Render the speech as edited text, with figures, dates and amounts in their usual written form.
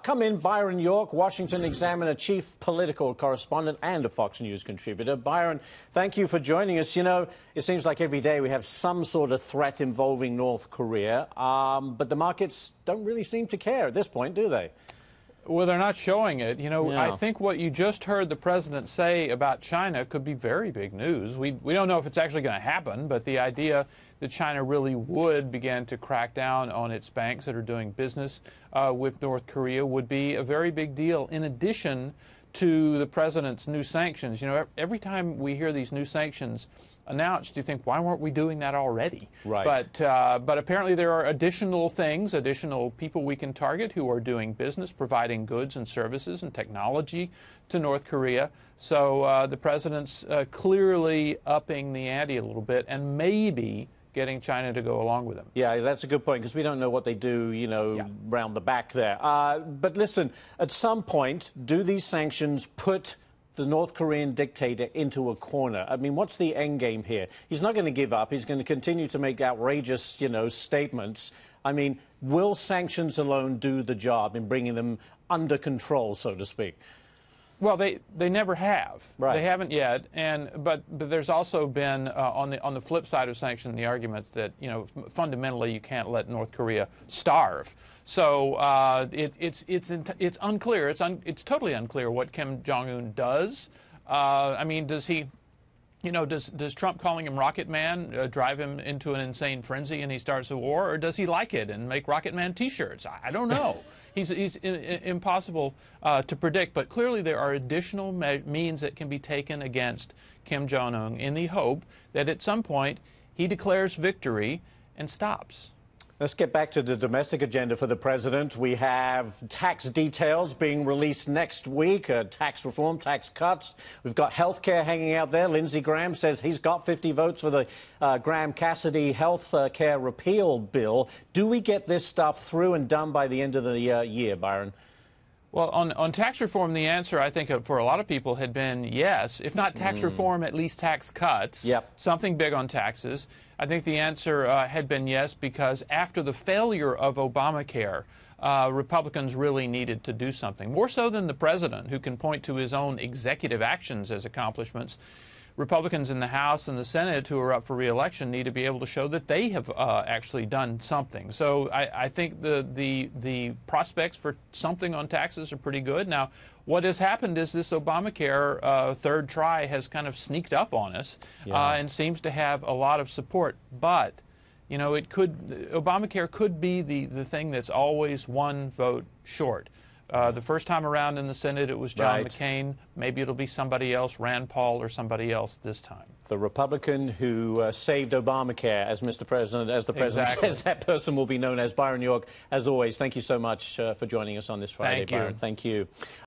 Come in, Byron York, Washington Examiner chief political correspondent and a Fox News contributor. Byron, thank you for joining us. You know, it seems like every day we have some sort of threat involving North Korea, but the markets don't really seem to care at this point, do they? Well, they're not showing it. You know, Yeah. I think what you just heard the president say about China could be very big news. We don't know if it's actually going to happen, but the idea that China really would begin to crack down on its banks that are doing business with North Korea would be a very big deal, in addition to the president's new sanctions. You know, every time we hear these new sanctions announced, you think, why weren't we doing that already? Right. But apparently there are additional things, additional people we can target who are doing business, providing goods and services and technology to North Korea. So the president's clearly upping the ante a little bit and maybe getting China to go along with him. Yeah, that's a good point, because we don't know what they do, you know, round the back there. But listen, at some point, do these sanctions put the North Korean dictator into a corner? I mean, what's the end game here? He's not going to give up. He's going to continue to make outrageous, you know, statements. I mean, will sanctions alone do the job in bringing them under control, so to speak? Well, they never have. Right. They haven't yet. But there's also been on the flip side of sanctions the arguments that, you know, fundamentally you can't let North Korea starve. So it's unclear. It's totally unclear what Kim Jong-un does. I mean, does he? You know, does Trump calling him Rocket Man drive him into an insane frenzy and he starts a war, or does he like it and make Rocket Man T-shirts? I don't know. He's impossible to predict, but clearly there are additional means that can be taken against Kim Jong-un in the hope that at some point he declares victory and stops. Let's get back to the domestic agenda for the president. We have tax details being released next week, tax reform, tax cuts. We've got health care hanging out there. Lindsey Graham says he's got 50 votes for the Graham-Cassidy health care repeal bill. Do we get this stuff through and done by the end of the year, Byron? Well, on tax reform, the answer, I think, for a lot of people had been yes. If not tax reform, at least tax cuts. Yep. Something big on taxes. I think the answer had been yes, because after the failure of Obamacare, Republicans really needed to do something. More so than the president, who can point to his own executive actions as accomplishments. Republicans in the House and the Senate who are up for re-election need to be able to show that they have actually done something. So I think the prospects for something on taxes are pretty good. Now, what has happened is this Obamacare third try has kind of sneaked up on us and seems to have a lot of support. But, you know, Obamacare could be the thing that's always one vote short. The first time around in the Senate, it was John McCain. Maybe it'll be somebody else, Rand Paul or somebody else this time. The Republican who saved Obamacare, as Mr. President, as the president says, that person will be known as Byron York. As always, thank you so much for joining us on this Friday, Byron. Thank you.